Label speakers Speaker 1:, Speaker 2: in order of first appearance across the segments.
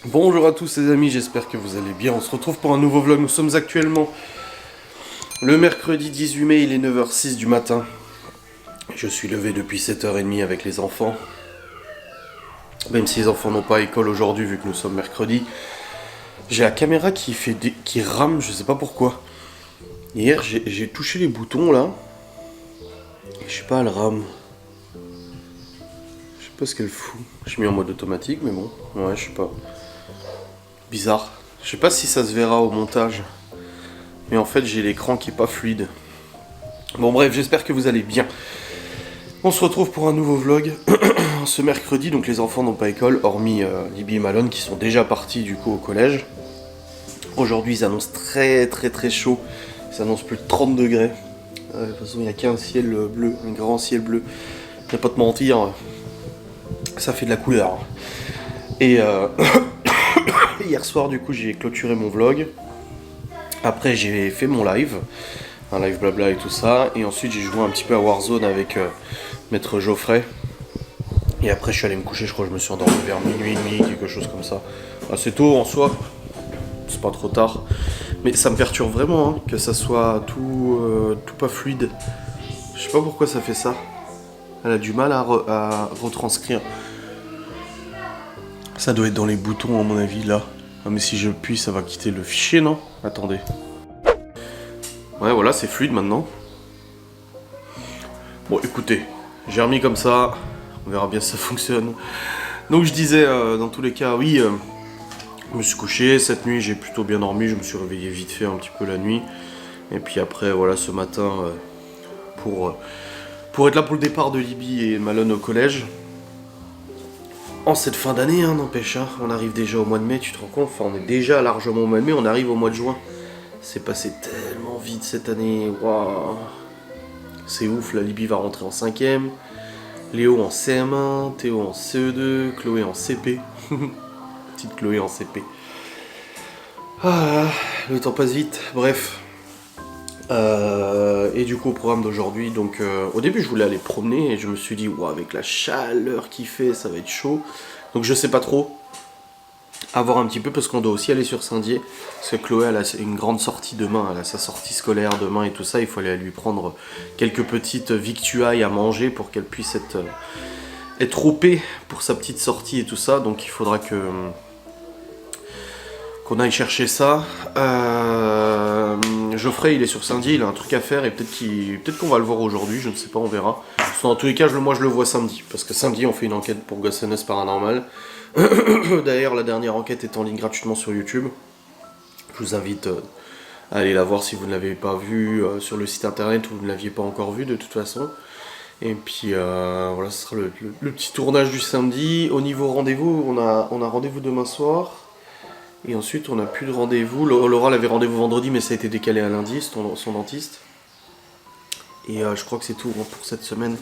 Speaker 1: Bonjour à tous les amis, j'espère que vous allez bien. On se retrouve pour un nouveau vlog. Nous sommes actuellement le mercredi 18 mai, il est 9h06 du matin. Je suis levé depuis 7h30 avec les enfants. Même si les enfants n'ont pas école aujourd'hui vu que nous sommes mercredi. J'ai la caméra qui rame, je sais pas pourquoi. Hier j'ai touché les boutons là. Et je sais pas, elle rame. Je sais pas ce qu'elle fout. Je mis en mode automatique mais bon, ouais je sais pas. Bizarre. Je sais pas si ça se verra au montage. Mais en fait j'ai l'écran qui est pas fluide. Bon bref, j'espère que vous allez bien. On se retrouve pour un nouveau vlog ce mercredi, donc les enfants n'ont pas école, hormis Libby et Malone qui sont déjà partis du coup au collège. Aujourd'hui ils annoncent très chaud, ils annoncent plus de 30 degrés. De toute façon il n'y a qu'un ciel bleu, un grand ciel bleu. Je vais pas te mentir, ça fait de la couleur. Et hier soir du coup j'ai clôturé mon vlog. Après j'ai fait mon live, un live blabla et tout ça. Et ensuite j'ai joué un petit peu à Warzone avec Maître Geoffrey. Et après je suis allé me coucher, je crois que je me suis endormi vers minuit et demi, quelque chose comme ça. Assez tôt en soi, c'est pas trop tard. Mais ça me perturbe vraiment hein, que ça soit tout pas fluide. Je sais pas pourquoi ça fait ça. Elle a du mal à retranscrire. Ça doit être dans les boutons à mon avis là. Ah mais si je appuie ça va quitter le fichier non? Attendez. Ouais voilà c'est fluide maintenant. Bon écoutez, j'ai remis comme ça. On verra bien si ça fonctionne. Donc je disais dans tous les cas oui. Je me suis couché, cette nuit j'ai plutôt bien dormi, je me suis réveillé vite fait un petit peu la nuit. Et puis après voilà ce matin pour être là pour le départ de Libby et Malone au collège. En cette fin d'année, hein, n'empêche, hein, on arrive déjà au mois de mai, tu te rends compte, enfin on est déjà largement au mois de mai, on arrive au mois de juin. C'est passé tellement vite cette année, waouh. C'est ouf, la Libby va rentrer en 5ème, Léo en CM1, Théo en CE2, Chloé en CP. Petite Chloé en CP. Ah, le temps passe vite, bref. Et du coup au programme d'aujourd'hui, donc au début je voulais aller promener et je me suis dit wow, avec la chaleur qu'il fait ça va être chaud. Donc je sais pas trop. À voir un petit peu parce qu'on doit aussi aller sur Saint-Dié. Parce que Chloé elle a une grande sortie demain, elle a sa sortie scolaire demain et tout ça. Il faut aller lui prendre quelques petites victuailles à manger pour qu'elle puisse être OP pour sa petite sortie et tout ça. Donc il faudra qu'on aille chercher ça. Geoffrey il est sur Saint-Dié, il a un truc à faire et peut-être qu'on va le voir aujourd'hui, je ne sais pas, on verra. Dans tous les cas, moi je le vois samedi, parce que samedi on fait une enquête pour Ghost and Us Paranormal. D'ailleurs la dernière enquête est en ligne gratuitement sur YouTube. Je vous invite à aller la voir si vous ne l'avez pas vue sur le site internet ou vous ne l'aviez pas encore vue de toute façon. Et puis voilà, ce sera le petit tournage du samedi. Au niveau rendez-vous, on a rendez-vous demain soir. Et ensuite, on n'a plus de rendez-vous. Laura elle avait rendez-vous vendredi, mais ça a été décalé à lundi, son dentiste. Et je crois que c'est tout hein, pour cette semaine.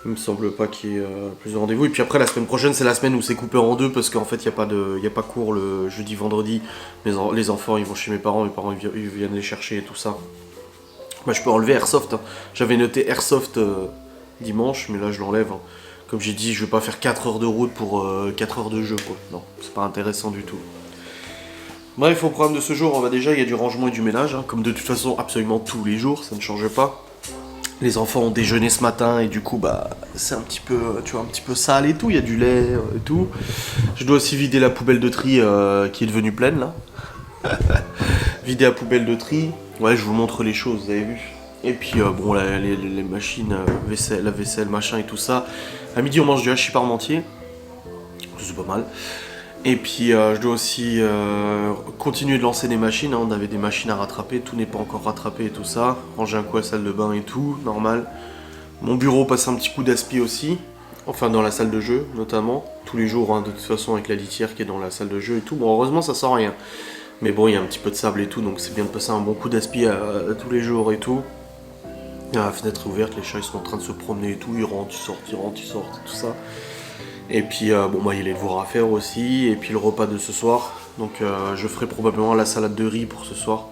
Speaker 1: Il me semble pas qu'il y ait plus de rendez-vous. Et puis après, la semaine prochaine, c'est la semaine où c'est coupé en deux, parce qu'en fait, il n'y a pas cours le jeudi, vendredi. Les enfants, ils vont chez mes parents ils viennent les chercher et tout ça. Moi, je peux enlever Airsoft. Hein. J'avais noté Airsoft dimanche, mais là, je l'enlève. Hein. Comme j'ai dit, je vais pas faire 4 heures de route pour 4 heures de jeu, quoi. Non, c'est pas intéressant du tout. Bref, au programme de ce jour, il y a du rangement et du ménage, hein, comme de toute façon absolument tous les jours, ça ne change pas. Les enfants ont déjeuné ce matin et du coup, bah, c'est un petit peu, tu vois, un petit peu sale et tout, il y a du lait et tout. Je dois aussi vider la poubelle de tri qui est devenue pleine là. Vider la poubelle de tri, ouais, je vous montre les choses, vous avez vu. Et puis, bon, les machines, la vaisselle, machin et tout ça. À midi, on mange du hachis parmentier, c'est pas mal. Et puis je dois aussi continuer de lancer des machines, hein. On avait des machines à rattraper, tout n'est pas encore rattrapé et tout ça. Ranger un coup à la salle de bain et tout, normal. Mon bureau passe un petit coup d'aspi aussi, enfin dans la salle de jeu notamment, tous les jours hein, de toute façon avec la litière qui est dans la salle de jeu et tout. Bon heureusement ça sent rien, mais bon il y a un petit peu de sable et tout, donc c'est bien de passer un bon coup d'aspi à tous les jours et tout. La fenêtre est ouverte, les chats ils sont en train de se promener et tout, ils rentrent, ils sortent et tout ça. Et puis bon bah il y a les devoirs à faire aussi, et puis le repas de ce soir. Donc je ferai probablement la salade de riz pour ce soir.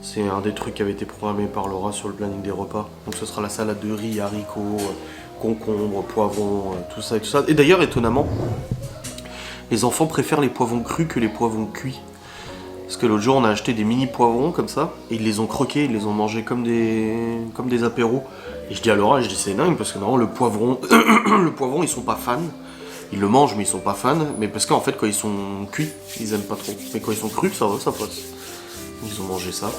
Speaker 1: C'est un des trucs qui avait été programmé par Laura sur le planning des repas. Donc ce sera la salade de riz, haricots, concombres, poivrons, tout ça et tout ça. Et d'ailleurs étonnamment, Les enfants préfèrent les poivrons crus que les poivrons cuits. Parce que l'autre jour, on a acheté des mini poivrons comme ça, et ils les ont croqués, ils les ont mangés comme des apéros. Et je dis à Laura, je dis c'est dingue, parce que normalement, le poivron, le poivron, ils sont pas fans. Ils le mangent, mais ils sont pas fans. Mais parce qu'en fait, quand ils sont cuits, ils aiment pas trop. Mais quand ils sont crus, ça va, ça passe. Ils ont mangé ça.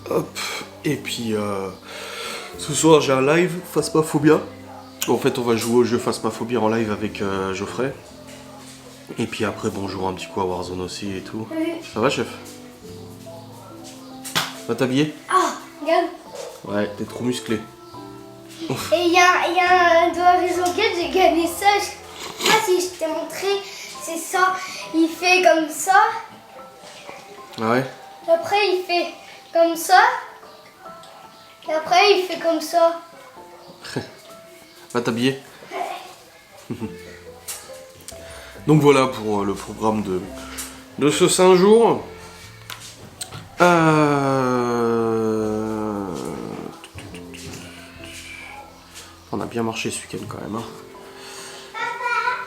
Speaker 1: Hop. Et puis, ce soir, j'ai un live, Phasmophobia. En fait, on va jouer au jeu Phasmophobia en live avec Geoffrey. Et puis après, bon, on jouera un petit coup à Warzone aussi et tout.
Speaker 2: Oui.
Speaker 1: Ça va, chef? Va t'habiller?
Speaker 2: Ah, regarde.
Speaker 1: Ouais, t'es trop musclé.
Speaker 2: Et il y a dans Horizon 4, j'ai gagné ça. Je sais pas si je t'ai montré. C'est ça. Il fait comme ça.
Speaker 1: Ah ouais?
Speaker 2: Après, il fait comme ça. Et après, il fait comme ça.
Speaker 1: Va t'habiller. Donc voilà pour le programme de ce 5 jours. On a bien marché ce week-end quand même. Hein.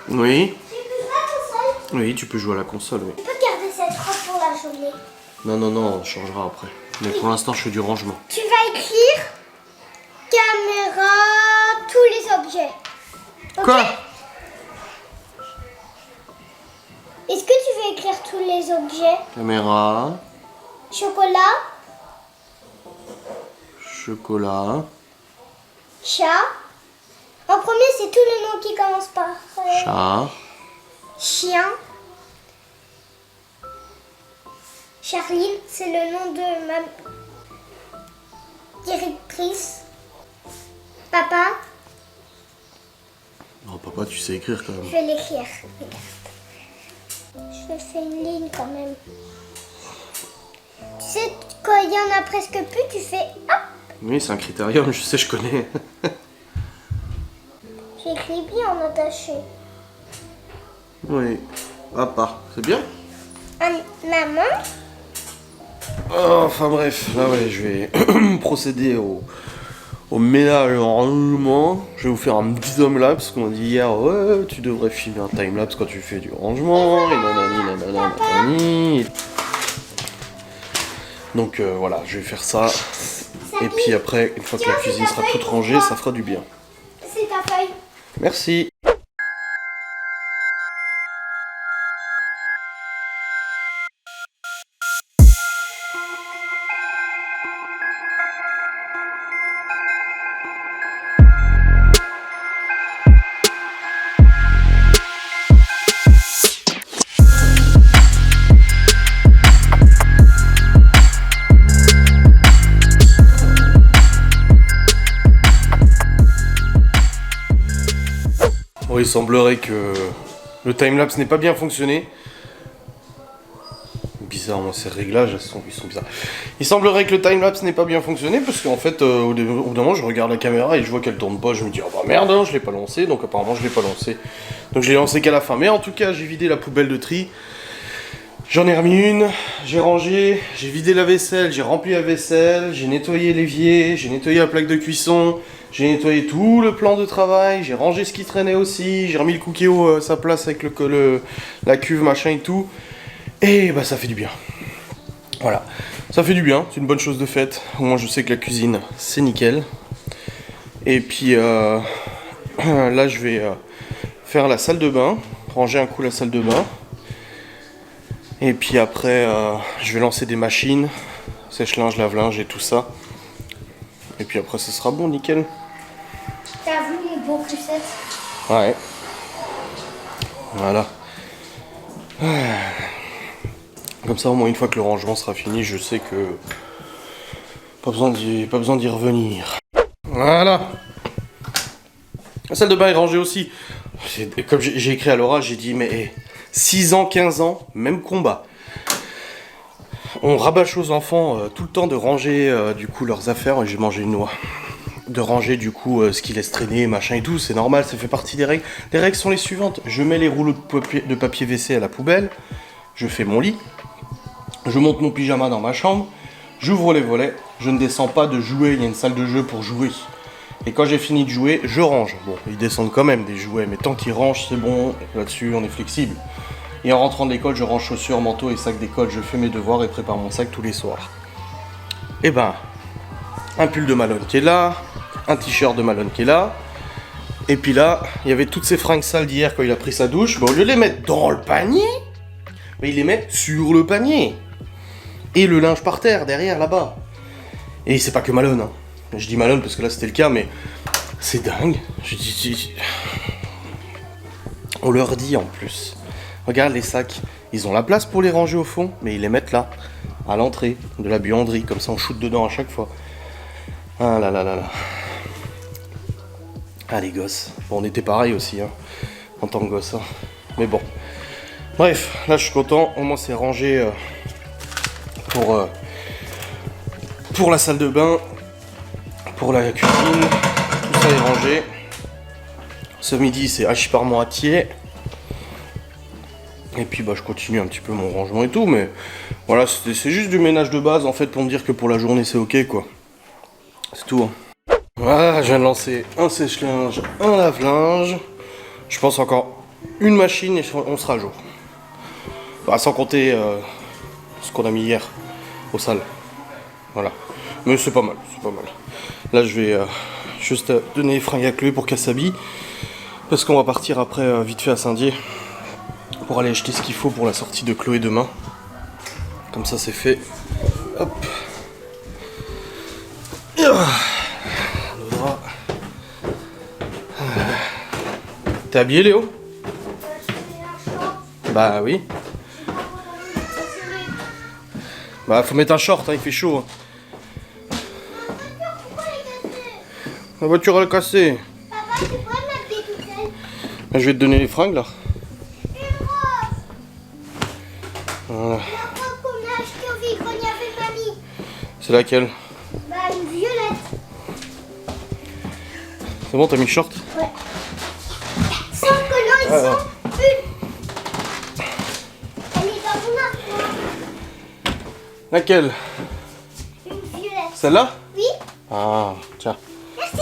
Speaker 1: Oui.
Speaker 2: Tu peux jouer à la console?
Speaker 1: Oui, tu peux jouer à la console, oui.
Speaker 2: Tu peux garder cette robe pour la journée.
Speaker 1: Non, non, non, on changera après. Mais pour l'instant, je fais du rangement.
Speaker 2: Tu vas écrire caméra, tous les objets. Ok?
Speaker 1: Quoi?
Speaker 2: Est-ce que tu veux écrire tous les objets?
Speaker 1: Caméra,
Speaker 2: Chocolat,
Speaker 1: chocolat,
Speaker 2: chat. En premier, c'est tous les noms qui commencent par
Speaker 1: chat,
Speaker 2: chien. Charline, c'est le nom de ma directrice. Papa,
Speaker 1: non, papa, tu sais écrire quand
Speaker 2: je
Speaker 1: même.
Speaker 2: vais l'écrire. Regarde. Je fais une ligne quand même. Tu sais, quand il y en a presque plus, tu fais hop.
Speaker 1: Oui, c'est un critérium, je sais, je connais.
Speaker 2: J'écris bien en attaché.
Speaker 1: Oui, papa, c'est bien.
Speaker 2: Maman,
Speaker 1: Oh, enfin bref, là ouais, je vais procéder au ménage en rangement. Je vais vous faire un petit time-lapse, parce qu'on m'a dit hier, ouais, tu devrais filmer un time-lapse quand tu fais du rangement, et nanani, nanani. Donc voilà, je vais faire ça. Et puis après, une fois que la cuisine sera toute rangée, ça fera du bien.
Speaker 2: c'est ta feuille.
Speaker 1: Merci. Bon, il semblerait que le timelapse n'ait pas bien fonctionné. Bizarre, moi, ces réglages, ils sont bizarres. Il semblerait que le timelapse n'ait pas bien fonctionné parce qu'en fait, au bout d'un moment, je regarde la caméra et je vois qu'elle tourne pas. Je me dis, oh bah merde, hein, je l'ai pas lancé. Donc apparemment, je l'ai pas lancé. Donc je l'ai lancé qu'à la fin. Mais en tout cas, j'ai vidé la poubelle de tri. J'en ai remis une, j'ai rangé, j'ai vidé la vaisselle, j'ai rempli la vaisselle, j'ai nettoyé l'évier, j'ai nettoyé la plaque de cuisson, j'ai nettoyé tout le plan de travail, j'ai rangé ce qui traînait aussi, j'ai remis le cookéo à sa place avec la cuve, machin et tout. Et bah ça fait du bien. Voilà, ça fait du bien, c'est une bonne chose de faite. Au moins je sais que la cuisine, c'est nickel. Et puis là je vais faire la salle de bain, ranger un coup la salle de bain. Et puis après, je vais lancer des machines, sèche-linge, lave-linge et tout ça. Et puis après, ce sera bon, nickel.
Speaker 2: T'as vu mon beau poussette?
Speaker 1: Ouais. Voilà. Comme ça, au moins, une fois que le rangement sera fini, je sais que... Pas besoin d'y revenir. Voilà. La salle de bain est rangée aussi. Comme j'ai écrit à Laura, j'ai dit, mais 6 ans, 15 ans, même combat. On rabâche aux enfants tout le temps de ranger du coup leurs affaires. J'ai mangé une noix. De ranger du coup ce qu'ils laissent traîner, machin et tout. C'est normal, ça fait partie des règles. Les règles sont les suivantes. Je mets les rouleaux de papier WC à la poubelle. Je fais mon lit. Je monte mon pyjama dans ma chambre. J'ouvre les volets. Je ne descends pas de jouer. Il y a une salle de jeu pour jouer. Et quand j'ai fini de jouer, je range. Bon, ils descendent quand même des jouets, mais tant qu'ils rangent, c'est bon. Là-dessus, on est flexible. Et en rentrant de l'école, je range chaussures, manteau et sac d'école. Je fais mes devoirs et prépare mon sac tous les soirs. Et ben, un pull de Malone qui est là, un t-shirt de Malone qui est là. Et puis là, il y avait toutes ces fringues sales d'hier quand il a pris sa douche. Bah, au lieu de les mettre dans le panier, bah, il les met sur le panier. Et le linge par terre, derrière, là-bas. Et c'est pas que Malone, hein. Je dis Malone parce que là c'était le cas, mais c'est dingue. On leur dit en plus. Regarde les sacs, ils ont la place pour les ranger au fond, mais ils les mettent là, à l'entrée de la buanderie, comme ça on shoot dedans à chaque fois. Ah là là là là. Ah les gosses. Bon, on était pareil aussi, hein, en tant que gosse. Hein. Mais bon. Bref, là je suis content, au moins c'est rangé pour la salle de bain. Pour la cuisine, tout ça est rangé. Ce midi, c'est haché par moitié. Et puis, bah, je continue un petit peu mon rangement et tout, mais voilà, c'est juste du ménage de base en fait pour me dire que pour la journée, c'est ok quoi. C'est tout. Hein. Voilà, je viens de lancer un sèche-linge, un lave-linge. Je pense encore une machine et on sera à jour. Bah, sans compter ce qu'on a mis hier aux salles. Voilà. Mais c'est pas mal, c'est pas mal. Là, je vais juste donner les fringues à Chloé pour qu'elle s'habille. Parce qu'on va partir après vite fait à Saint-Dié. Pour aller acheter ce qu'il faut pour la sortie de Chloé demain. Comme ça, c'est fait. Hop. Le drap. T'es habillé, Léo? Bah oui. Bah, faut mettre un short, hein, il fait chaud. Hein. La voiture elle est cassée.
Speaker 2: Papa, tu pourrais m'habiller toute seule?
Speaker 1: Je vais te donner les fringues là. Voilà.
Speaker 2: La robe qu'on a achetée au vide-grenier avec mamie.
Speaker 1: C'est laquelle?
Speaker 2: Bah, une violette.
Speaker 1: C'est bon, t'as mis le short?
Speaker 2: Ouais. Sans collant, ils sont une. Elle est dans ton arbre.
Speaker 1: Laquelle?
Speaker 2: Une violette.
Speaker 1: Celle-là?
Speaker 2: Oui.
Speaker 1: Ah, tiens.
Speaker 2: Merci.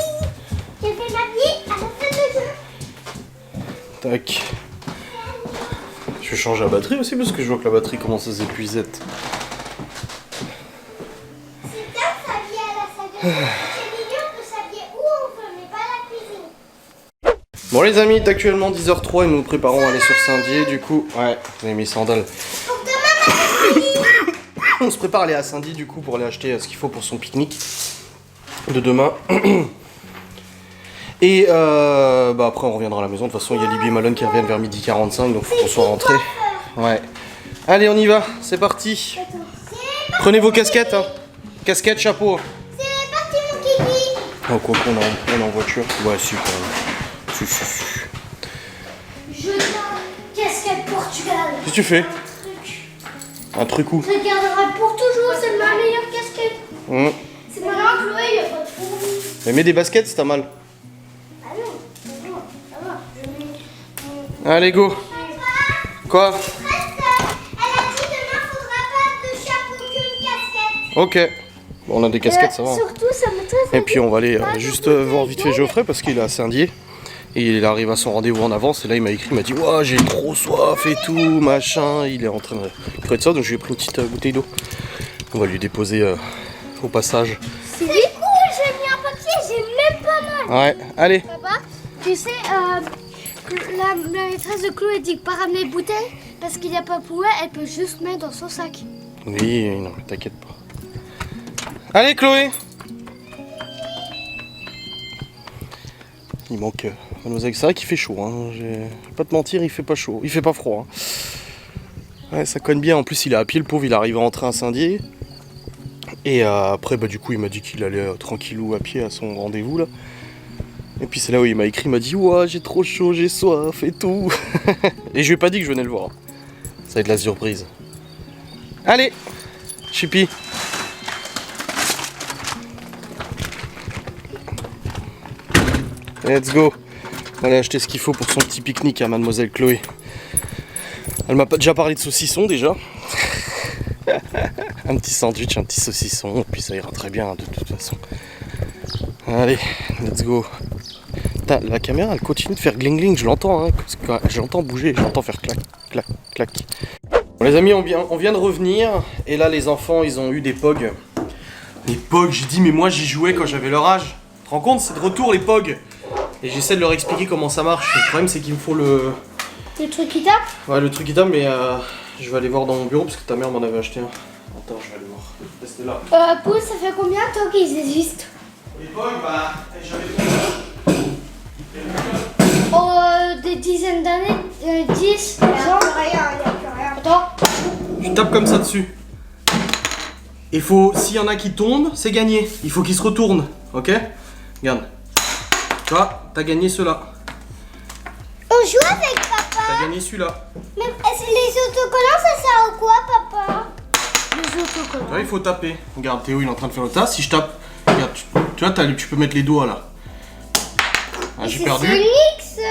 Speaker 2: Je vais m'habiller à la fin de jeu.
Speaker 1: Tac. Je vais changer la batterie aussi parce que je vois que la batterie commence à s'épuiser.
Speaker 2: C'est bien de s'habiller à la salle de bain. C'est mignon de s'habiller où on veut, mais pas à la cuisine.
Speaker 1: Bon les amis, il est actuellement 10h03 et nous nous préparons à aller sur Saint-Dié. Du coup, ouais, j'ai mis sandales.
Speaker 2: Pour demain,
Speaker 1: On se prépare à aller à Saint-Dié du coup pour aller acheter ce qu'il faut pour son pique-nique de demain. Et bah après on reviendra à la maison. De toute façon il y a Libby et Malone qui reviennent vers 12h45 donc faut qu'on soit rentrés. Ouais. Allez on y va, c'est parti. Prenez vos casquettes hein. Casquette, chapeau.
Speaker 2: c'est parti mon kiki.
Speaker 1: Oh quoi qu'on est en voiture. Ouais si quand même. Si.
Speaker 2: Je garde casquette Portugal.
Speaker 1: Qu'est-ce que tu fais? Un truc où?
Speaker 2: Je le garderai pour toujours, c'est ma meilleure casquette. C'est maintenant Chloé, il n'y a pas de fourmi.
Speaker 1: Mais mets des baskets si t'as mal.
Speaker 2: Ah non, ça va. Je mets
Speaker 1: Allez go. Quoi?
Speaker 2: Elle a dit demain, faudra pas de chapeau qu'une casquette.
Speaker 1: Ok. Bon, on a des casquettes, ça va. hein.
Speaker 2: Surtout, ça me très
Speaker 1: Et puis on va aller juste voir vite fait Geoffrey parce qu'il est à Saint-Dié. Et il arrive à son rendez-vous en avance. Et là il m'a écrit, il m'a dit ouah j'ai trop soif et tout, machin. Il est en train de crever de ça, donc je lui ai pris une petite bouteille d'eau. On va lui déposer au passage.
Speaker 2: C'est cool, j'ai mis un papier, j'ai même pas mal.
Speaker 1: Ouais, allez.
Speaker 2: Papa, tu sais, la maîtresse de Chloé dit que pas ramener de bouteille parce qu'il n'y a pas de poubelle, elle peut juste mettre dans son sac.
Speaker 1: Oui, non mais t'inquiète pas. Allez Chloé. Il manque mademoiselle. C'est vrai qu'il fait chaud, hein. Je vais pas te mentir, il fait pas chaud. Il fait pas froid. Hein. Ouais, ça cogne bien. En plus, il est à pied, le pauvre. Il arrive à rentrer à Saint-Dié. Et après, bah, du coup, il m'a dit qu'il allait tranquillou à pied à son rendez-vous là. Et puis c'est là où il m'a écrit, il m'a dit ouah j'ai trop chaud, j'ai soif et tout. Et je lui ai pas dit que je venais le voir. Ça va être la surprise. Allez, Chippy. Let's go. On va aller acheter ce qu'il faut pour son petit pique-nique à mademoiselle Chloé. Elle m'a déjà parlé de saucisson déjà. Un petit sandwich, un petit saucisson, et puis ça ira très bien de toute façon. Allez, let's go. Putain, la caméra, elle continue de faire gling gling, je l'entends, hein. J'entends bouger, j'entends faire clac, clac, clac. Bon, les amis, on vient de revenir, et là, les enfants, ils ont eu des POG. Les POG, j'ai dit, mais moi, j'y jouais quand j'avais leur âge. Tu te rends compte, c'est de retour, les POG. Et j'essaie de leur expliquer comment ça marche. Le problème, c'est qu'il me faut le...
Speaker 2: Le truc qui tape?
Speaker 1: Ouais, le truc qui tape, mais je vais aller voir dans mon bureau, parce que ta mère m'en avait acheté un. Attends, je vais aller voir. Restez là.
Speaker 2: Pouce, ça fait combien de temps qu'ils existent?
Speaker 1: Les POG, bah, j'avais...
Speaker 2: Des dizaines d'années, 10, 15 ans. Il n'y a plus rien. Attends.
Speaker 1: Tu tapes comme ça dessus. Il faut, s'il y en a qui tombent, c'est gagné. Il faut qu'ils se retournent, ok? Regarde. Tu vois, t'as gagné ceux-là.
Speaker 2: On joue avec papa.
Speaker 1: T'as gagné celui-là.
Speaker 2: Mais les autocollants, ça sert à quoi, papa? Les
Speaker 1: Tu
Speaker 2: autocollants.
Speaker 1: vois, il faut taper. Regarde, Théo, il est en train de faire le tas. Si je tape, regarde, tu vois, tu peux mettre les doigts là. Ah, j'ai perdu.
Speaker 2: C'est Sonic, ça.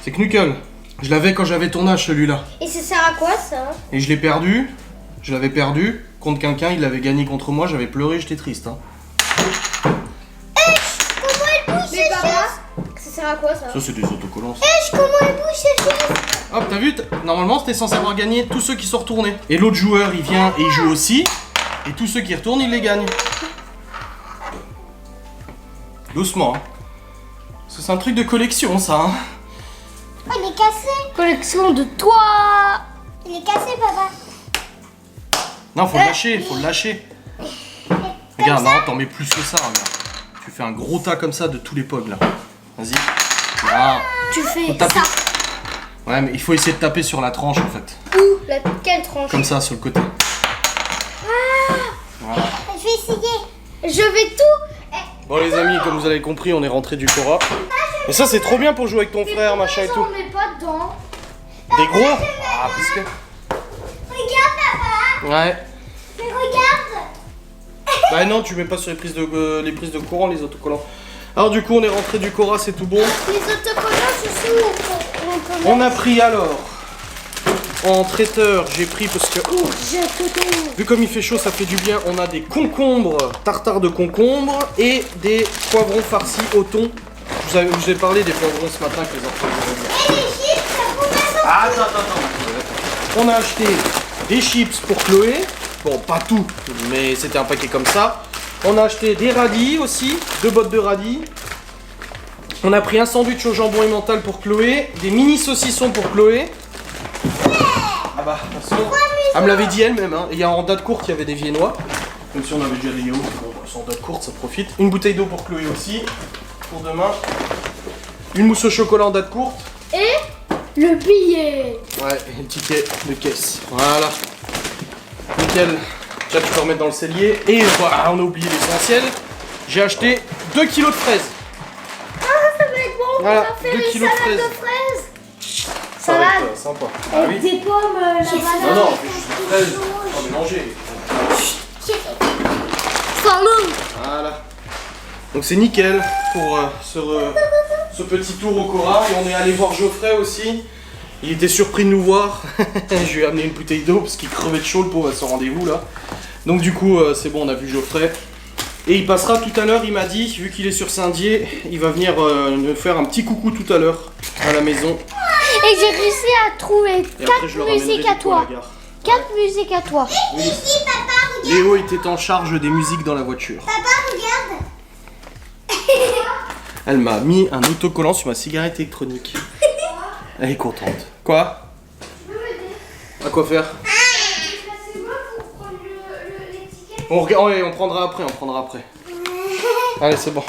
Speaker 1: C'est Knuckle. Je l'avais quand j'avais ton âge, celui-là.
Speaker 2: Et ça sert à quoi, ça?
Speaker 1: Et je l'ai perdu. Je l'avais perdu contre quelqu'un, il l'avait gagné contre moi, j'avais pleuré, j'étais triste. Hein.
Speaker 2: Comment elle bouge ces choses? Ça sert à quoi, ça?
Speaker 1: Ça, c'est des autocollants.
Speaker 2: Comment elle bouge ces choses?
Speaker 1: Hop, t'as vu, normalement, c'était censé avoir gagné tous ceux qui sont retournés. Et l'autre joueur, il vient et il joue aussi. Et tous ceux qui retournent, il les gagne. Doucement. Hein. Parce que c'est un truc de collection, ça. Hein.
Speaker 2: Oh, il est cassé. Collection de toi. Il est cassé, papa.
Speaker 1: Non, faut le lâcher, faut le lâcher. Regarde, non, t'en mets plus que ça, regarde. Tu fais un gros tas comme ça de tous les POG, là. Vas-y. Là.
Speaker 2: Tu fais
Speaker 1: taper.
Speaker 2: ça.
Speaker 1: Ouais, mais il faut essayer de taper sur la tranche, en fait.
Speaker 2: Où? Quelle tranche?
Speaker 1: Comme ça, sur le côté. Voilà.
Speaker 2: Je vais essayer. Je vais tout.
Speaker 1: Bon, les amis, comme vous avez compris, on est rentré du Cora. Et ça, c'est trop bien pour jouer avec ton frère, machin et tout.
Speaker 2: On met pas dedans.
Speaker 1: Des gros? Ah, parce que...
Speaker 2: Regarde, papa.
Speaker 1: Ouais.
Speaker 2: Mais regarde.
Speaker 1: Bah non, tu mets pas sur les prises de courant, les autocollants. Alors du coup, on est rentré du Cora, c'est tout bon.
Speaker 2: Les autocollants, je suis où?
Speaker 1: On a pris alors, en traiteur, j'ai pris parce que...
Speaker 2: Oh, j'ai tout.
Speaker 1: Vu comme il fait chaud, ça fait du bien. On a des concombres, tartare de concombres et des poivrons farcis au thon. Je vous ai parlé des poivrons ce matin que les enfants vont dire.
Speaker 2: Et les chips, ça pourrait sortir.
Speaker 1: Attends. On a acheté des chips pour Chloé. Bon, pas tout, mais c'était un paquet comme ça. On a acheté des radis aussi, 2 bottes de radis. On a pris un sandwich au jambon emmental pour Chloé, des mini saucissons pour Chloé. Ah bah, de toute façon, elle me l'avait dit elle-même, hein. Et il y a en date courte, il y avait des viennois. Comme si on avait déjà des yaourts, bon, c'est en date courte, ça profite. Une bouteille d'eau pour Chloé aussi, pour demain. Une mousse au chocolat en date courte.
Speaker 2: Et le billet.
Speaker 1: Ouais, et le ticket de caisse. Voilà. Nickel. Là, tu peux remettre dans le cellier. Et voilà, on a oublié l'essentiel. J'ai acheté 2 kilos de fraises.
Speaker 2: Ah, ça va être bon.
Speaker 1: Voilà,
Speaker 2: On va faire
Speaker 1: 2
Speaker 2: une
Speaker 1: kilos de
Speaker 2: salade
Speaker 1: fraises.
Speaker 2: de fraises.
Speaker 1: Ça va
Speaker 2: Salade.
Speaker 1: être sympa. Ah
Speaker 2: Avec
Speaker 1: oui.
Speaker 2: des pommes, la banane.
Speaker 1: Non, juste des fraises. On va mélanger.
Speaker 2: Salade.
Speaker 1: Voilà. Donc c'est nickel pour ce petit tour au Cora. Et on est allé voir Geoffrey aussi. Il était surpris de nous voir. Je lui ai amené une bouteille d'eau parce qu'il crevait de chaud le pauvre à son rendez-vous là. Donc du coup c'est bon, on a vu Geoffrey. Et il passera tout à l'heure, il m'a dit, vu qu'il est sur Saint-Dié, il va venir nous faire un petit coucou tout à l'heure à la maison.
Speaker 2: Et j'ai réussi à trouver
Speaker 1: Et après, je
Speaker 2: 4
Speaker 1: le
Speaker 2: musiques
Speaker 1: ramènerai
Speaker 2: à
Speaker 1: du coup à
Speaker 2: toi.
Speaker 1: la gare.
Speaker 2: 4 musiques à toi.
Speaker 1: Oui. Léo était en charge des musiques dans la voiture.
Speaker 2: Papa, regarde.
Speaker 1: Elle m'a mis un autocollant sur ma cigarette électronique. Elle est contente. Quoi? À quoi faire? On prendra après. Allez, c'est bon.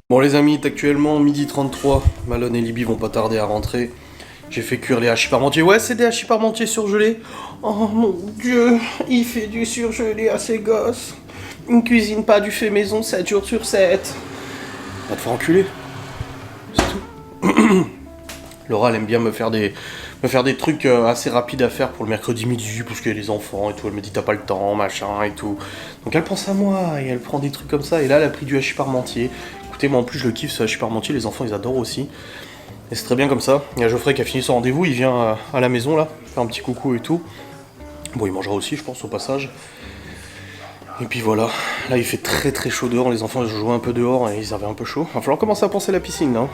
Speaker 1: Bon les amis, il est actuellement 12h33. Malone et Libby vont pas tarder à rentrer. J'ai fait cuire les hachis parmentiers. Ouais, c'est des hachis parmentiers surgelés. Oh mon dieu, il fait du surgelé à ses gosses. Une cuisine pas du fait maison 7 jours sur 7. Va te faire enculer. C'est tout. Laura, elle aime bien me faire des trucs assez rapides à faire pour le mercredi midi, parce qu'il y a les enfants et tout. Elle me dit t'as pas le temps, machin et tout. Donc elle pense à moi et elle prend des trucs comme ça. Et là, elle a pris du hachis parmentier. Écoutez, moi en plus, je le kiffe ce hachis parmentier. Les enfants, ils adorent aussi. Et c'est très bien comme ça. Il y a Geoffrey qui a fini son rendez-vous. Il vient à la maison là, faire un petit coucou et tout. Bon, il mangera aussi, je pense, au passage. Et puis voilà, là il fait très très chaud dehors, les enfants ils jouaient un peu dehors et ils avaient un peu chaud. Il va falloir commencer à penser à la piscine là.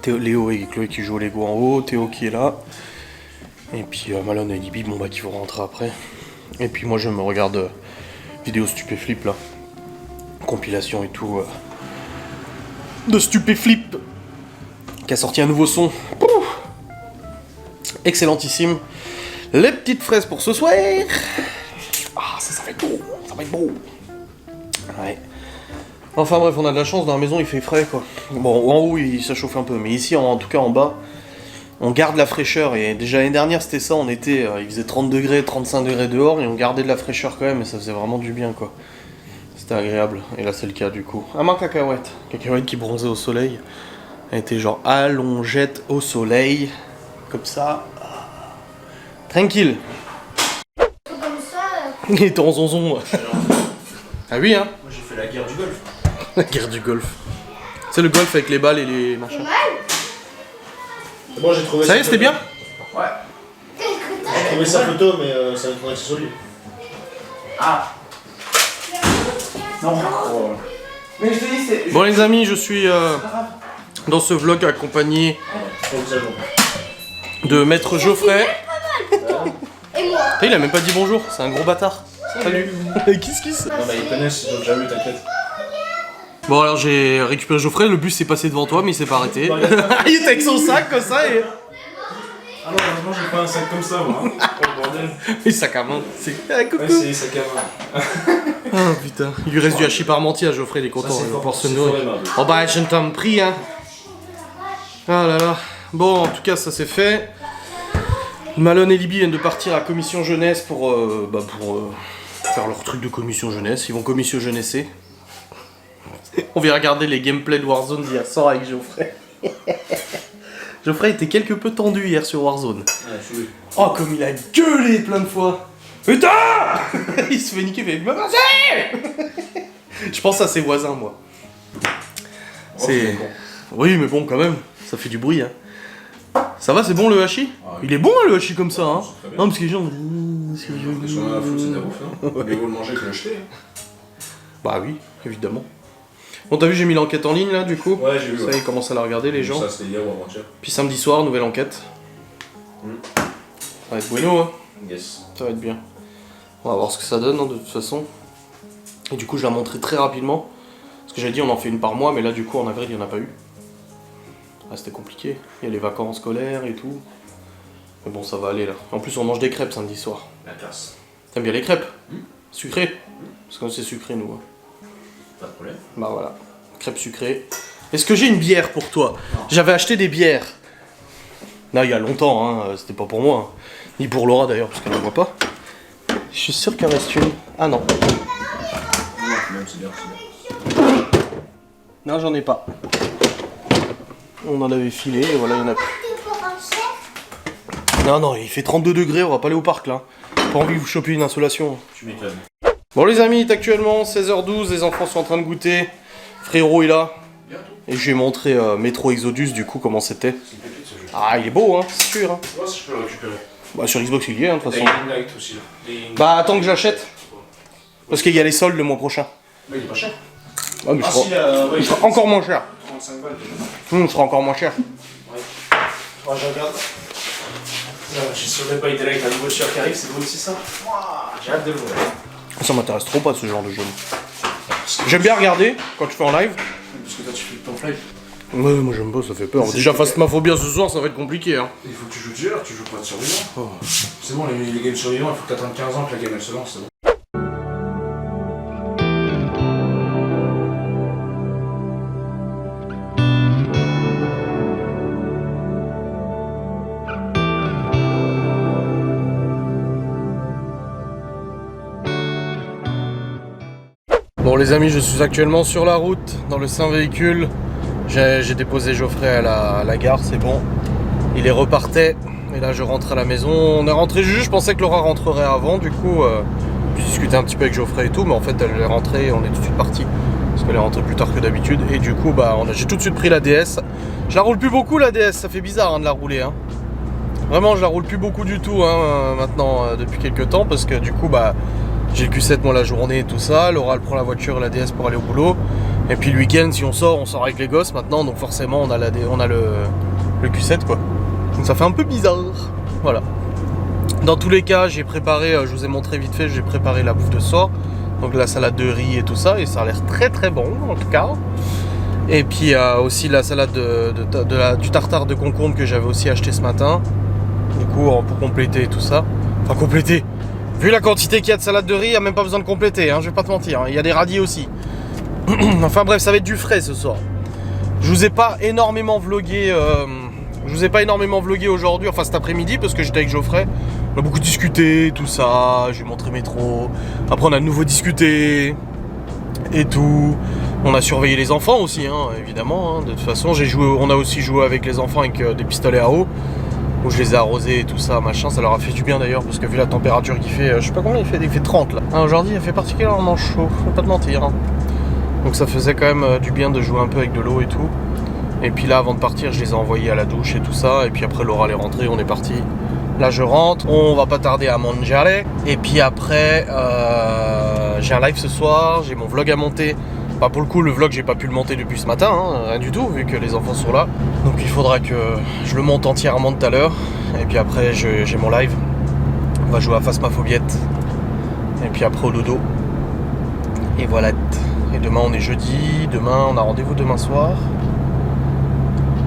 Speaker 1: Léo et Chloé qui jouent au Lego en haut, Théo qui est là. Et puis Malone et Libby, bon bah qui vont rentrer après. Et puis moi je me regarde vidéo Stupéflip là. Compilation et tout. De Stupéflip qui a sorti un nouveau son. Pouf, excellentissime. Les petites fraises pour ce soir. Ah, ça va être beau. Ça va être beau. Ouais. Enfin bref, on a de la chance, dans la maison il fait frais quoi. Bon, en haut ça chauffe un peu, mais ici en tout cas en bas, on garde la fraîcheur. Et déjà l'année dernière c'était ça, on était, il faisait 30 degrés, 35 degrés dehors et on gardait de la fraîcheur quand même et ça faisait vraiment du bien quoi. C'était agréable, et là c'est le cas du coup. Ah ma cacahuète. Cacahuète qui bronzait au soleil. Elle était genre allongette au soleil, comme ça. Tranquille.
Speaker 2: Comme ça.
Speaker 1: Il était en zonzon. Ah oui hein.
Speaker 3: Moi j'ai fait la guerre du golf.
Speaker 1: La guerre du golf. C'est le golf avec les balles et les machins.
Speaker 3: C'est bon, j'ai trouvé
Speaker 1: Ça y est, c'était bien?
Speaker 3: Ouais. J'ai trouvé sa photo, mais ça va être solide. Ah. Non. Oh. Mais je te dis, c'est.
Speaker 1: Bon les amis, je suis dans ce vlog accompagné de Maître Geoffrey.
Speaker 2: Et moi.
Speaker 1: Il a même pas dit bonjour, c'est un gros bâtard. Salut. Kiss.
Speaker 3: Non, mais ils connaissent, ils ont déjà vu, t'inquiète.
Speaker 1: Bon alors j'ai récupéré Geoffrey, le bus s'est passé devant toi mais il s'est pas arrêté. Il était avec son sac comme ça et...
Speaker 3: Ah non, heureusement j'ai pas un sac comme ça moi. Oh bordel.
Speaker 1: Et sac à main. C'est... Ah, coucou.
Speaker 3: Ouais, c'est sac à main.
Speaker 1: Ah putain. Il lui reste du hachis parmentier à Geoffrey, il est content, il va pouvoir se nourrir. Oh bah je ne t'en prie hein. Ah là là. Bon en tout cas ça c'est fait. Malone et Libby viennent de partir à commission jeunesse pour faire leur truc de commission jeunesse. Ils vont commission jeunesser. On vient regarder les gameplays de Warzone d'hier soir avec Geoffrey. Geoffrey était quelque peu tendu hier sur Warzone. Oh comme il a gueulé plein de fois. Putain. Il se fait niquer, il fait... Je pense à ses voisins moi. C'est... Oui mais bon quand même, ça fait du bruit hein. Ça va, c'est bon le hachis? Il est bon hein, le hachis comme ça hein. Non parce que les gens...
Speaker 3: C'est la faute, c'est ta bouffe hein. Mais vous le mangez que l'acheter.
Speaker 1: Bah oui, évidemment. Bon t'as vu j'ai mis l'enquête en ligne là du coup?
Speaker 3: Ouais j'ai vu.
Speaker 1: Ça ils commencent à la regarder les gens.
Speaker 3: Ça c'était hier ou avant-hier.
Speaker 1: Puis samedi soir, nouvelle enquête. Ça va être bueno hein.
Speaker 3: Yes.
Speaker 1: Ça va être bien. On va voir ce que ça donne hein, de toute façon. Et du coup je la montrerai très rapidement. Parce que j'ai dit on en fait une par mois mais là du coup en avril il n'y en a pas eu. Ah c'était compliqué. Il y a les vacances scolaires et tout. Mais bon ça va aller là. En plus on mange des crêpes samedi soir.
Speaker 3: La classe.
Speaker 1: T'aimes bien les crêpes? Sucrées? Parce que c'est sucré nous. Hein.
Speaker 3: Pas de problème.
Speaker 1: Bah voilà, crêpes sucrées. Est-ce que j'ai une bière pour toi? J'avais acheté des bières. Là il y a longtemps, hein, c'était pas pour moi. Hein. Ni pour Laura d'ailleurs, parce qu'elle ne voit pas. Je suis sûr qu'il en reste une. Ah non.
Speaker 3: Non, même c'est bien, c'est bien.
Speaker 1: Non, j'en ai pas. On en avait filé et voilà, il y en a plus. Non, il fait 32 degrés, on va pas aller au parc là. Pas envie de vous choper une insolation.
Speaker 3: Tu m'étonnes.
Speaker 1: Bon les amis, il est actuellement 16h12, les enfants sont en train de goûter. Frérot est là. Et je lui ai montré Metro Exodus du coup comment c'était.
Speaker 3: C'est une pépite ce jeu.
Speaker 1: Ah il est beau hein, c'est sûr hein.
Speaker 3: Ouais, si je peux le récupérer.
Speaker 1: Bah sur Xbox il y est hein, de toute
Speaker 3: Et il
Speaker 1: façon.
Speaker 3: y a une light aussi là.
Speaker 1: Bah attends que j'achète. Parce qu'il y a les soldes le mois prochain.
Speaker 3: Mais il est pas cher.
Speaker 1: Ah mais
Speaker 3: Ah si, ouais,
Speaker 1: il sera encore moins cher.
Speaker 3: 35 balles déjà.
Speaker 1: Il sera encore moins cher.
Speaker 3: Ouais. Oh, je regarde. J'ai sur le pas été là avec un nouveau tueur qui arrive, c'est beau aussi ça. J'ai hâte de le voir.
Speaker 1: Ça m'intéresse trop pas ce genre de jeu. J'aime bien regarder quand tu fais en live.
Speaker 3: Parce que toi tu fais ton play.
Speaker 1: Ouais, moi j'aime pas, ça fait peur. Déjà Phasmophobia ce soir, ça va être compliqué hein.
Speaker 3: Il faut que tu joues tueur, tu joues pas de survivant. C'est bon, les games survivants, il faut que t'attendes 15 ans que la game elle se lance, c'est bon.
Speaker 1: Bon les amis, je suis actuellement sur la route, dans le saint véhicule. J'ai déposé Geoffrey à la gare, c'est bon. Il est repartait, et là je rentre à la maison. On est rentré juste, je pensais que Laura rentrerait avant, du coup, j'ai discuté un petit peu avec Geoffrey et tout, mais en fait elle est rentrée et on est tout de suite parti. Parce qu'elle est rentrée plus tard que d'habitude, et du coup, bah, j'ai tout de suite pris la DS. Je la roule plus beaucoup la DS, ça fait bizarre hein, de la rouler. Hein. Vraiment, je la roule plus beaucoup du tout hein, maintenant, depuis quelques temps, parce que du coup, bah, j'ai le Q7 moi la journée et tout ça. Laura elle prend la voiture et la DS pour aller au boulot. Et puis le week-end, si on sort avec les gosses maintenant, donc forcément on a le Q7 quoi. Donc ça fait un peu bizarre. Voilà. Dans tous les cas, j'ai préparé, je vous ai montré vite fait, j'ai préparé la bouffe de ce soir. Donc la salade de riz et tout ça, et ça a l'air très très bon en tout cas. Et puis aussi la salade du tartare de concombre que j'avais aussi acheté ce matin. Du coup, pour compléter tout ça. Enfin compléter. Vu la quantité qu'il y a de salade de riz, il n'y a même pas besoin de compléter, hein, je vais pas te mentir. Il y a des radis aussi. Enfin bref, ça va être du frais ce soir. Je vous ai pas énormément vlogué. Aujourd'hui, enfin cet après-midi, parce que j'étais avec Geoffrey. On a beaucoup discuté, tout ça. Je lui ai montré métro. Après, on a de nouveau discuté et tout. On a surveillé les enfants aussi, hein, évidemment. Hein. De toute façon, on a aussi joué avec les enfants avec des pistolets à eau. Où je les ai arrosés et tout ça, machin. Ça leur a fait du bien d'ailleurs, parce que vu la température qu'il fait, je sais pas combien il fait 30 là. Hein, aujourd'hui, il fait particulièrement chaud, faut pas te mentir. Hein. Donc ça faisait quand même du bien de jouer un peu avec de l'eau et tout. Et puis là, avant de partir, je les ai envoyés à la douche et tout ça. Et puis après, Laura elle est rentrée, on est parti. Là, je rentre. On va pas tarder à manger. Et puis après, j'ai un live ce soir. J'ai mon vlog à monter. Bah pour le coup, le vlog, j'ai pas pu le monter depuis ce matin. Hein, rien du tout, vu que les enfants sont là. Donc il faudra que je le monte entièrement tout à l'heure. Et puis après, j'ai mon live. On va jouer à Phasmaphobiette. Et puis après, au dodo. Et voilà. Et demain, on est jeudi. Demain, on a rendez-vous demain soir.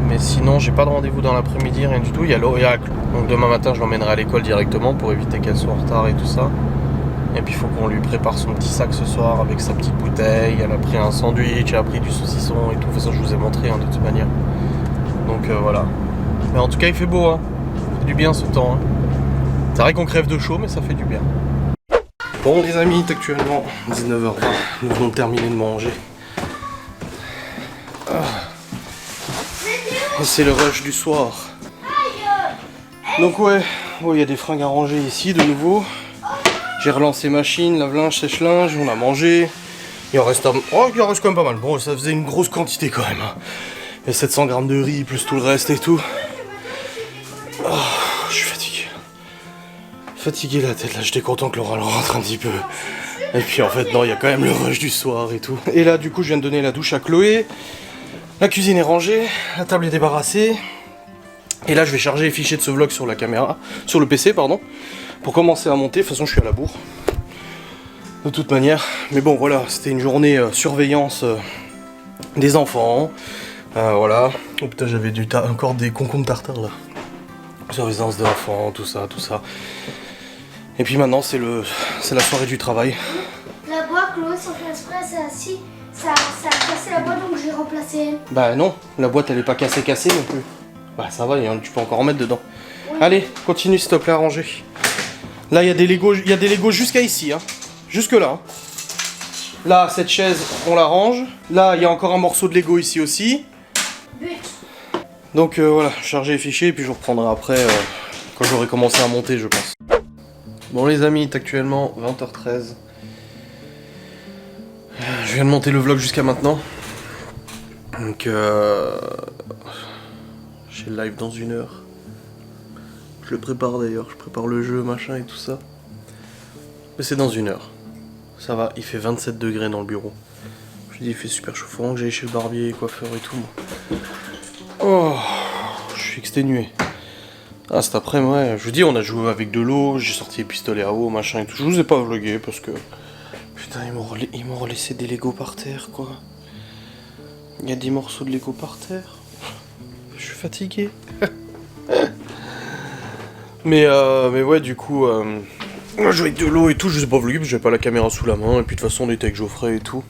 Speaker 1: Mais sinon, j'ai pas de rendez-vous dans l'après-midi, rien du tout. Il y a donc demain matin, je l'emmènerai à l'école directement pour éviter qu'elle soit en retard et tout ça. Et puis il faut qu'on lui prépare son petit sac ce soir avec sa petite bouteille. Elle a pris un sandwich, elle a pris du saucisson et tout. De toute façon, je vous ai montré hein, de toute manière. Donc voilà. Mais en tout cas, il fait beau. Hein. Ça fait du bien ce temps. Hein. C'est vrai qu'on crève de chaud, mais ça fait du bien. Bon les amis, actuellement 19h20. Nous venons de terminer de manger. Et c'est le rush du soir. Donc ouais, il y a des fringues à ranger ici de nouveau. J'ai relancé machine, lave-linge, sèche-linge, on a mangé. Il en reste quand même pas mal. Bon, ça faisait une grosse quantité quand même. Hein. Il y a 700 grammes de riz, plus tout le reste et tout. Oh, je suis fatigué. Fatigué la tête, là. J'étais content que Laura rentre un petit peu. Et puis en fait, non, il y a quand même le rush du soir et tout. Et là, du coup, je viens de donner la douche à Chloé. La cuisine est rangée, la table est débarrassée. Et là, je vais charger les fichiers de ce vlog sur la caméra, sur le PC, pardon. Pour commencer à monter, de toute façon je suis à la bourre. De toute manière. Mais bon voilà, c'était une journée surveillance des enfants. Voilà. Oh putain, j'avais encore des concombres tartare là. Surveillance des enfants, tout ça, tout ça. Et puis maintenant c'est la soirée du travail.
Speaker 2: La boîte, Chloé, sans faire exprès, c'est assis. Ça a cassé la boîte donc j'ai remplacé.
Speaker 1: Bah non, la boîte elle est pas cassée non plus. Bah ça va, tu peux encore en mettre dedans. Oui. Allez, continue s'il te plaît à ranger. Là, il y a des Legos jusqu'à ici, hein. Jusque là. Hein. Là, cette chaise, on la range. Là, il y a encore un morceau de Lego ici aussi. But. Donc voilà, charger les fichiers et puis je reprendrai après quand j'aurai commencé à monter, je pense. Bon les amis, il est actuellement 20h13. Je viens de monter le vlog jusqu'à maintenant. Donc j'ai le live dans 1 heure. Je le prépare d'ailleurs, je prépare le jeu, machin et tout ça. Mais c'est dans 1 heure. Ça va, il fait 27 degrés dans le bureau. Je dis il fait super chauffant, que j'aille chez le barbier, coiffeur et tout. Oh, je suis exténué. Ah cet après-midi, ouais, je vous dis on a joué avec de l'eau, j'ai sorti les pistolets à eau, machin et tout. Je vous ai pas vlogué parce que... Putain, ils m'ont relaissé des Legos par terre quoi. Il y a des morceaux de Lego par terre. Je suis fatigué. mais ouais, du coup, on a joué avec de l'eau et tout. Je sais pas vlogué parce que j'avais pas la caméra sous la main. Et puis de toute façon, on était avec Geoffrey et tout.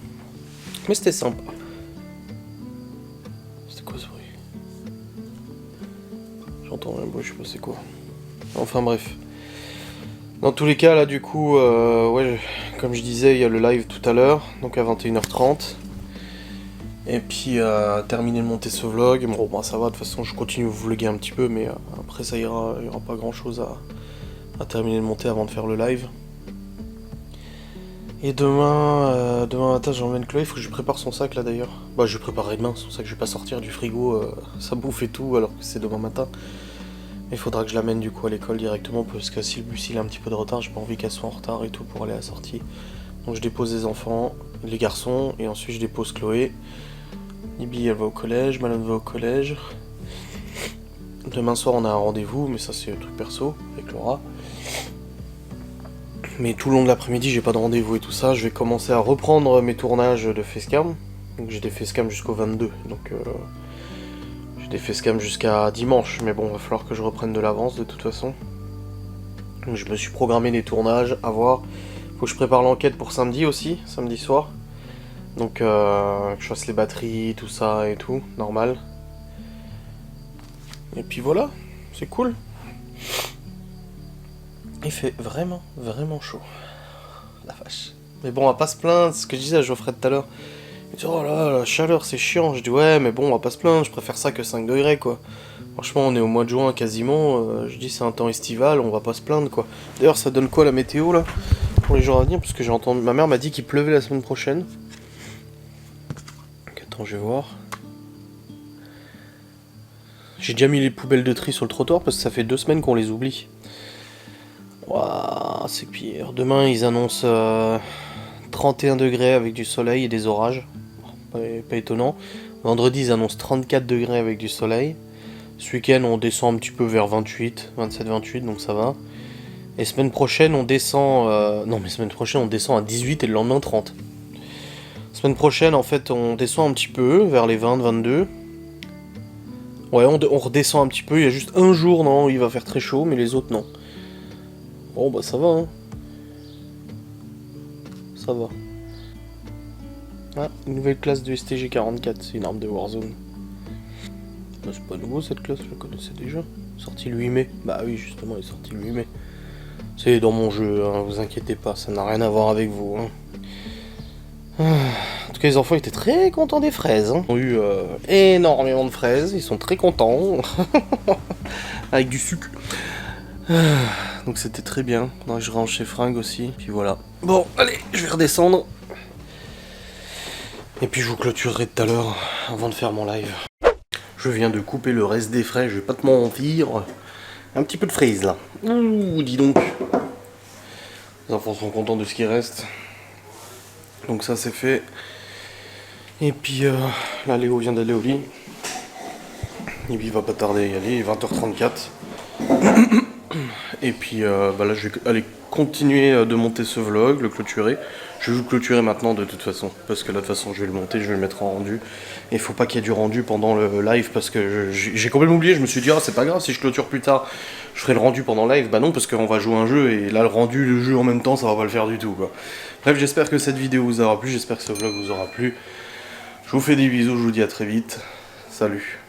Speaker 1: Mais c'était sympa. C'était quoi ce bruit? J'entends un bruit, je sais pas c'est quoi. Enfin bref. Dans tous les cas, là, du coup, ouais, comme je disais, il y a le live tout à l'heure, donc à 21h30. Et puis, terminer de monter ce vlog. Bon, bah, ça va, de toute façon, je continue de vlogger un petit peu, mais après, ça ira, il n'y aura pas grand chose à terminer de monter avant de faire le live. Et demain matin, j'emmène Chloé, il faut que je prépare son sac, là, d'ailleurs. Bah, je préparerai demain, c'est pour ça que je vais pas sortir du frigo, sa bouffe et tout, alors que c'est demain matin. Il faudra que je l'amène du coup à l'école directement parce que si le bus il a un petit peu de retard, j'ai pas envie qu'elle soit en retard et tout pour aller à la sortie. Donc je dépose les enfants, les garçons, et ensuite je dépose Chloé. Ibi elle va au collège, Malone va au collège. Demain soir on a un rendez-vous, mais ça c'est un truc perso avec Laura. Mais tout le long de l'après-midi j'ai pas de rendez-vous et tout ça. Je vais commencer à reprendre mes tournages de facecam. Donc j'ai des facecam jusqu'au 22. Donc j'ai des facecam jusqu'à dimanche. Mais bon, va falloir que je reprenne de l'avance de toute façon. Donc je me suis programmé des tournages à voir. Faut que je prépare l'enquête pour samedi aussi, samedi soir. Donc que je fasse les batteries, tout ça et tout, normal. Et puis voilà, c'est cool. Il fait vraiment, vraiment chaud. La vache. Mais bon, on va pas se plaindre, c'est ce que je disais à Geoffrey tout à l'heure. Il dit, oh là, la chaleur, c'est chiant. Je dis, ouais, mais bon, on va pas se plaindre, je préfère ça que 5 degrés, quoi. Franchement, on est au mois de juin quasiment. Je dis, c'est un temps estival, on va pas se plaindre, quoi. D'ailleurs, ça donne quoi la météo, là, pour les jours à venir? Parce que j'ai entendu... Ma mère m'a dit qu'il pleuvait la semaine prochaine. Donc, attends, je vais voir. J'ai déjà mis les poubelles de tri sur le trottoir parce que ça fait 2 semaines qu'on les oublie. Waouh, c'est pire. Demain, ils annoncent 31 degrés avec du soleil et des orages. Pas étonnant. Vendredi, ils annoncent 34 degrés avec du soleil. Ce week-end, on descend un petit peu vers 28, 27, 28, donc ça va. Et semaine prochaine, on descend... semaine prochaine, on descend à 18 et le lendemain 30. Semaine prochaine, en fait, on descend un petit peu vers les 20, 22. Ouais, on redescend un petit peu. Il y a juste un jour, non, où il va faire très chaud, mais les autres, non. Bon, bah ça va, hein. Ça va. Ah, une nouvelle classe de STG 44, c'est une arme de Warzone. Bah, c'est pas nouveau cette classe, je la connaissais déjà. Sortie le 8 mai. Bah oui, justement, elle est sortie le 8 mai. C'est dans mon jeu, hein, vous inquiétez pas, ça n'a rien à voir avec vous. Hein. En tout cas, les enfants étaient très contents des fraises. Hein. Ils ont eu énormément de fraises, ils sont très contents. Avec du sucre. Donc c'était très bien. Faudra que je range chez Fringues aussi. Puis voilà. Bon, allez, je vais redescendre. Et puis je vous clôturerai tout à l'heure avant de faire mon live. Je viens de couper le reste des fraises, je vais pas te mentir. Un petit peu de fraises là. Ouh, dis donc. Les enfants sont contents de ce qui reste. Donc ça c'est fait. Et puis là Léo vient d'aller au lit. Et puis il va pas tarder à y aller, il est 20h34. Et puis là je vais aller continuer de monter ce vlog, le clôturer. Je vais vous clôturer maintenant de toute façon. Parce que là de toute façon je vais le monter, je vais le mettre en rendu. Et il faut pas qu'il y ait du rendu pendant le live parce que j'ai complètement oublié. Je me suis dit, ah c'est pas grave si je clôture plus tard, je ferai le rendu pendant le live. Bah non, parce qu'on va jouer un jeu et là le rendu, le jeu en même temps, ça va pas le faire du tout quoi. Bref, j'espère que cette vidéo vous aura plu, j'espère que ce vlog vous aura plu. Je vous fais des bisous, je vous dis à très vite. Salut.